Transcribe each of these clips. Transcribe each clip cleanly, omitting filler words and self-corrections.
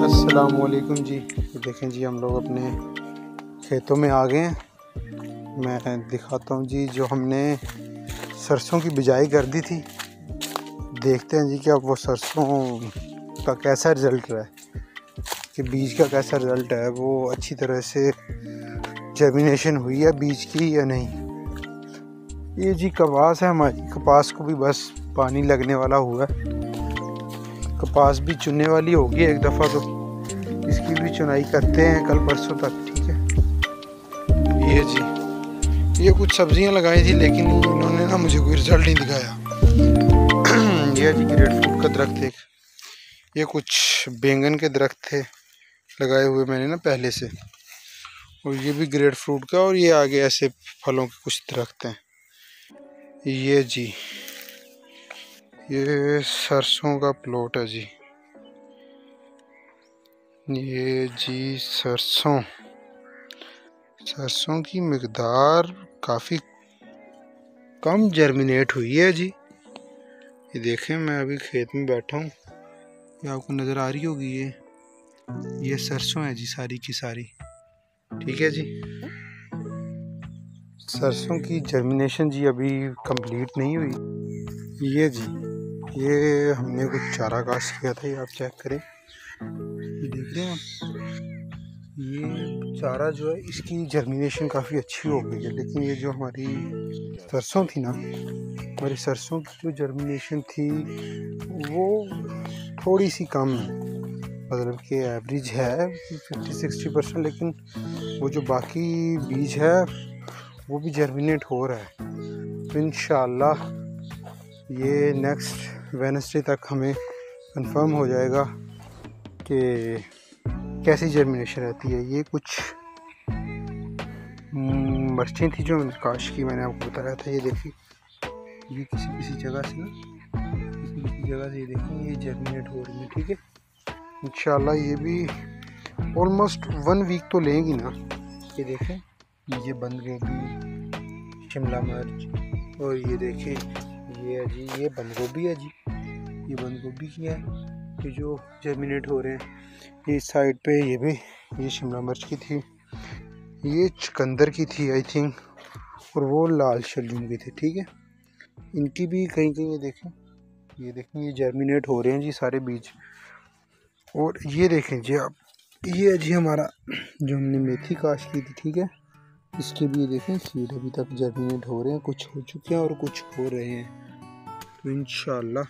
अस्सलामुअलैकुम जी। देखें जी, हम लोग अपने खेतों में आ गए हैं। मैं दिखाता हूँ जी, जो हमने सरसों की बिजाई कर दी थी। देखते हैं जी कि अब वो सरसों का कैसा रिज़ल्ट रहा है, कि बीज का कैसा रिज़ल्ट है, वो अच्छी तरह से जर्मिनेशन हुई है बीज की या नहीं। ये जी कपास है हमारी, कपास को भी बस पानी लगने वाला हुआ है। कपास भी चुनने वाली होगी एक दफ़ा, तो इसकी भी चुनाई करते हैं कल परसों तक, ठीक है। ये जी, ये कुछ सब्जियां लगाई थी, लेकिन इन्होंने ना मुझे कोई रिजल्ट नहीं दिखाया। ये जी ग्रेप फ्रूट का दरख्त एक, ये कुछ बैंगन के दरख्त थे लगाए हुए मैंने ना पहले से, और ये भी ग्रेप फ्रूट का, और ये आगे ऐसे फलों के कुछ दरख्त हैं। ये जी, ये सरसों का प्लॉट है जी। ये जी सरसों की मिकदार काफ़ी कम जर्मिनेट हुई है जी। ये देखें, मैं अभी खेत में बैठा हूँ, ये आपको नज़र आ रही होगी। ये सरसों है जी, सारी की सारी, ठीक है जी। सरसों की जर्मिनेशन जी अभी कंप्लीट नहीं हुई। ये जी, ये हमने कुछ चारा घास किया था, ये आप चेक करें, ये देख रहे हैं आप। ये चारा जो है, इसकी जर्मिनेशन काफ़ी अच्छी हो गई है, लेकिन ये जो हमारी सरसों थी ना, हमारी सरसों की जो जर्मिनेशन थी वो थोड़ी सी कम है, मतलब कि एवरेज है 50-60%, लेकिन वो जो बाकी बीज है वो भी जर्मिनेट हो रहा है। तो इंशाअल्लाह ये नेक्स्ट वेडनेसडे तक हमें कंफर्म हो जाएगा कि कैसी जर्मिनेशन रहती है। ये कुछ मिर्चें थी जो काश की मैंने आपको बताया था। ये देखिए, ये किसी जगह से ना, किसी जगह से ये देखिए, ये जर्मिनेट हो रही है, ठीक है। इंशाल्लाह ये भी ऑलमोस्ट 1 वीक तो लेंगी ना। ये देखें, ये बंद गोभी, शिमला मिर्च, और ये देखें, ये है जी, ये बंद गोभी है जी, ये बंद गोभी की है, ये जो जर्मिनेट हो रहे हैं। इस साइड पे ये भी, ये शिमला मिर्च की थी, ये चुकंदर की थी आई थिंक, और वो लाल शलजम की थी, ठीक है। इनकी भी कहीं कहीं ये देखें, ये जर्मिनेट हो रहे हैं जी सारे बीज। और ये देखें जी आप, ये है जी हमारा जो हमने मेथी काश की थी, ठीक है, इसके भी ये देखें सीड अभी तक जर्मिनेट हो रहे हैं, कुछ हो चुके हैं और कुछ हो रहे हैं। तो इंशाल्लाह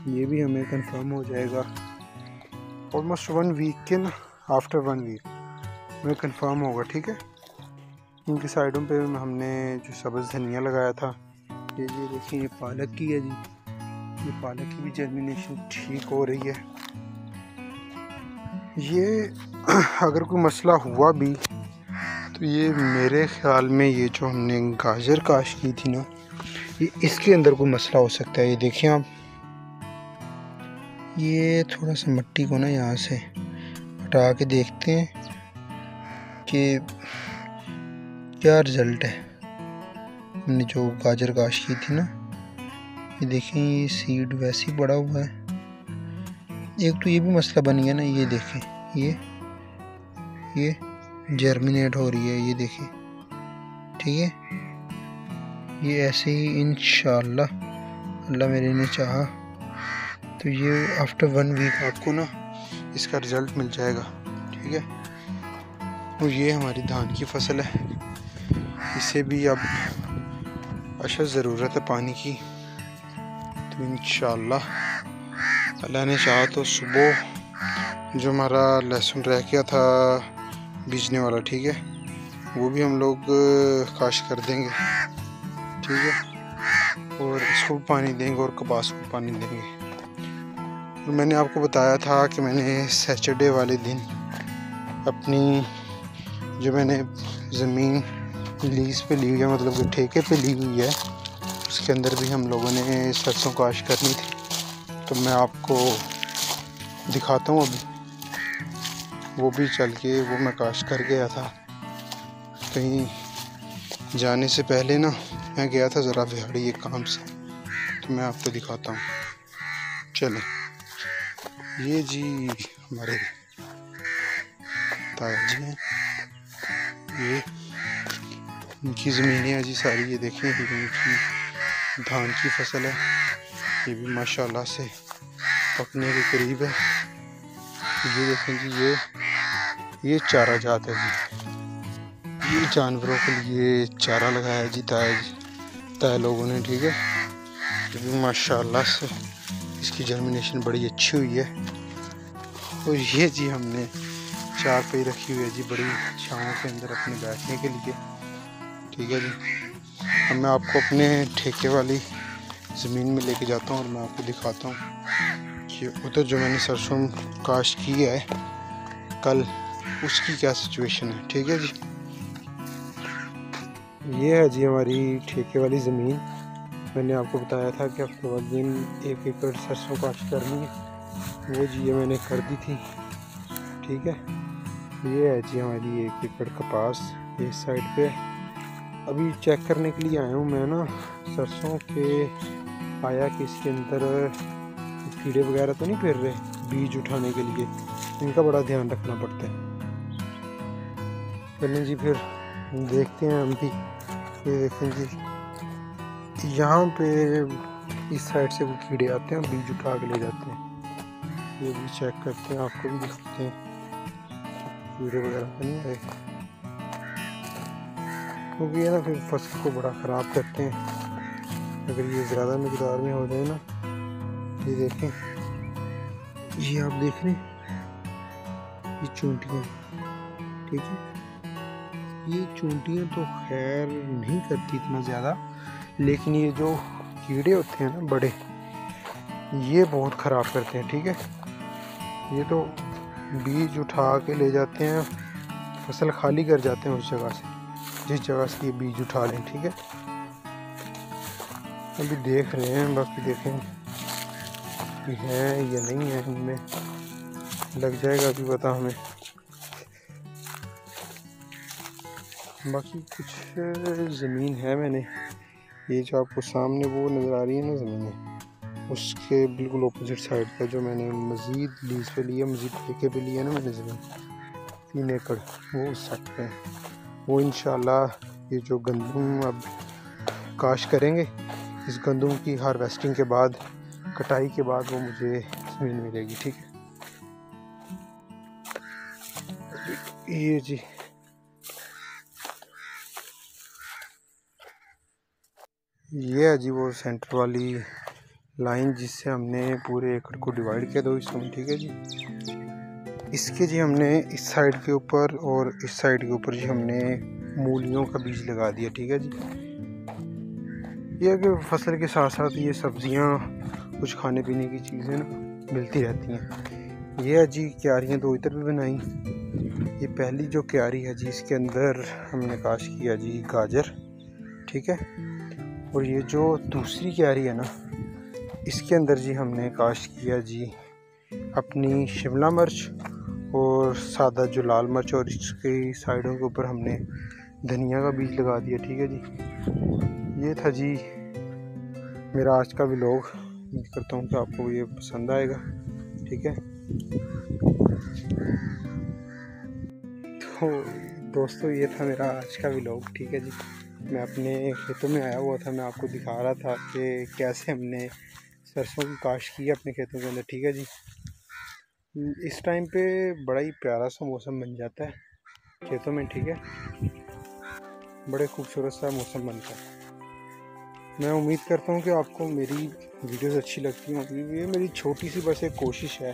ये भी हमें कंफर्म हो जाएगा ऑलमोस्ट 1 वीक के ना, आफ्टर 1 वीक हमें कंफर्म होगा, ठीक है। इनकी साइडों पे हमने जो सब्ज़ धनिया लगाया था, ये देखिए, ये पालक की है जी, ये पालक की भी जर्मिनेशन ठीक हो रही है। ये अगर कोई मसला हुआ भी तो ये मेरे ख़्याल में ये जो हमने गाजर काश की थी ना, ये इसके अंदर कोई मसला हो सकता है। ये देखिए आप, ये थोड़ा सा मिट्टी को ना यहाँ से हटा के देखते हैं कि क्या रिज़ल्ट है। हमने जो गाजर काश की थी ना, ये देखें, ये सीड वैसे ही बड़ा हुआ है। एक तो ये भी मसला बन गया ना, ये देखें, ये जर्मिनेट हो रही है, ये देखिए, ठीक है। ये ऐसे ही इंशाअल्लाह अल्लाह मेरे ने चाहा तो ये आफ्टर 1 वीक आपको ना इसका रिज़ल्ट मिल जाएगा, ठीक है। और ये हमारी धान की फसल है, इसे भी अब अशद ज़रूरत है पानी की। तो इंशाअल्लाह अल्लाह ने चाहा तो सुबह जो हमारा लहसुन रह गया था बीजने वाला, ठीक है, वो भी हम लोग काश कर देंगे, ठीक है, और इसको पानी देंगे और कपास को पानी देंगे। और मैंने आपको बताया था कि मैंने सैटरडे वाले दिन अपनी जो मैंने ज़मीन लीज़ पे ली हुई है, मतलब कि ठेके पे ली हुई है, उसके अंदर भी हम लोगों ने सरसों काश करनी थी। तो मैं आपको दिखाता हूँ अभी, वो भी चल के वो मैं काश कर गया था। कहीं जाने से पहले ना मैं गया था ज़रा बिहाड़ी एक काम से, तो मैं आपको दिखाता हूँ, चलें। ये जी हमारे ताया जी हैं, ये इनकी ज़मीनें हैं जी सारी। ये देखें, इनकी धान की फसल है, ये भी माशाल्लाह से पकने के करीब है। ये देखें जी, ये चारा जात है जी, ये जानवरों के लिए चारा लगाया जी ताया लोगों ने, ठीक है। ये भी माशाल्लाह से इसकी जर्मिनेशन बड़ी अच्छी हुई है। और ये जी हमने चारपाई रखी हुई है जी बड़ी छाँव के अंदर अपने बैठने के लिए, ठीक है जी। अब मैं आपको अपने ठेके वाली ज़मीन में लेके जाता हूँ और मैं आपको दिखाता हूँ कि उधर जो मैंने सरसों काश्त की है कल, उसकी क्या सिचुएशन है, ठीक है जी। ये है जी हमारी ठेके वाली ज़मीन। मैंने आपको बताया था कि हफ्ते बाद दिन 1 एकड़ सरसों काश्त करनी है, वो जी ये मैंने कर दी थी, ठीक है। ये है जी हमारी 1 एकड़ कपास इस साइड पे। अभी चेक करने के लिए आया हूँ मैं ना सरसों के, आया कि इसके अंदर कीड़े वगैरह तो नहीं फिर रहे बीज उठाने के लिए, इनका बड़ा ध्यान रखना पड़ता है। चलें जी फिर देखते हैं हम भी। ये देखें जी, यहाँ पे इस साइड से वो कीड़े आते हैं, बीज उठा के ले जाते हैं। ये भी चेक करते हैं, आपको भी दिखाते हैं कीड़े वगैरह तो नहीं आए, क्योंकि ये ना फिर फसल को बड़ा ख़राब करते हैं अगर ये ज़्यादा मकदार में हो जाए ना। ये देखें, ये आप देख रहे हैं, ये चूंटियाँ, ठीक है। ये चूंटियाँ तो खैर नहीं करती इतना ज़्यादा, लेकिन ये जो कीड़े होते हैं ना बड़े, ये बहुत ख़राब करते हैं, ठीक है। ये तो बीज उठा के ले जाते हैं, फसल खाली कर जाते हैं उस जगह से जिस जगह से ये बीज उठा लें, ठीक है। अभी देख रहे हैं, बाकी देखें कि है या नहीं है, इनमें लग जाएगा अभी पता हमें। बाकी कुछ ज़मीन है मैंने, ये जो आपको सामने वो नज़र आ रही है ना ज़मीनें, उसके बिल्कुल अपोजिट साइड पर जो मैंने मज़ीद लीज़ पे लिया, मज़ीद ठेके पे लिया ना मैंने ज़मीन 3 एकड़, वो उस साइड पे है। वो इंशाल्लाह ये जो गंदम अब काश्त करेंगे, इस गंदम की हार्वेस्टिंग के बाद, कटाई के बाद वो मुझे ज़मीन मिलेगी, ठीक है। ये जी ये है जी वो सेंटर वाली लाइन जिससे हमने पूरे एकड़ को डिवाइड किया 2 हिस्सों में, ठीक है जी। इसके जी हमने इस साइड के ऊपर और इस साइड के ऊपर जी हमने मूलियों का बीज लगा दिया, ठीक है जी। ये कि फसल के साथ साथ ये सब्जियां, कुछ खाने पीने की चीज़ें ना मिलती रहती हैं। ये है जी क्यारियाँ 2 इधर भी बनाई। ये पहली जो क्यारी है जी, इसके अंदर हमने काश्त किया जी गाजर, ठीक है। और ये जो दूसरी क्यारी है ना, इसके अंदर जी हमने काश्त किया जी अपनी शिमला मिर्च और सादा जो लाल मिर्च, और इसके साइडों के ऊपर हमने धनिया का बीज लगा दिया, ठीक है जी। ये था जी मेरा आज का व्लॉग। उम्मीद करता हूँ कि आपको ये पसंद आएगा, ठीक है। तो दोस्तों ये था मेरा आज का व्लॉग, ठीक है जी। मैं अपने खेतों में आया हुआ था, मैं आपको दिखा रहा था कि कैसे हमने सरसों की काश्त की अपने खेतों के अंदर, ठीक है जी। इस टाइम पे बड़ा ही प्यारा सा मौसम बन जाता है खेतों में, ठीक है। बड़े खूबसूरत सा मौसम बनता है। मैं उम्मीद करता हूँ कि आपको मेरी वीडियोस अच्छी लगती होंगी। ये मेरी छोटी सी बस एक कोशिश है,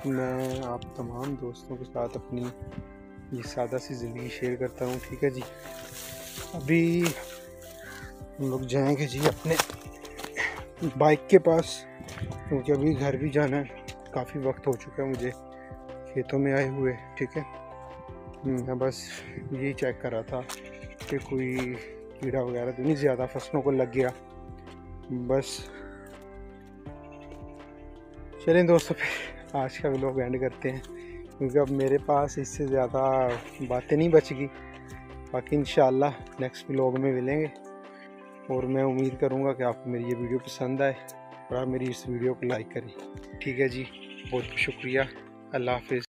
मैं आप तमाम दोस्तों के साथ अपनी ये सादा सी ज़िंदगी शेयर करता हूँ, ठीक है जी। अभी हम लोग जाएंगे जी अपने बाइक के पास, क्योंकि अभी घर भी जाना है, काफ़ी वक्त हो चुका है मुझे खेतों में आए हुए, ठीक है। मैं बस यही चेक कर रहा था कि कोई कीड़ा वगैरह तो नहीं ज़्यादा फसलों को लग गया, बस। चलें दोस्तों, फिर आज का व्लॉग एंड करते हैं, क्योंकि अब मेरे पास इससे ज़्यादा बातें नहीं बच गई। बाकी इंशाल्लाह नेक्स्ट व्लॉग में मिलेंगे, और मैं उम्मीद करूँगा कि आपको मेरी ये वीडियो पसंद आए और आप मेरी इस वीडियो को लाइक करें, ठीक है जी। बहुत शुक्रिया। अल्लाह हाफिज़।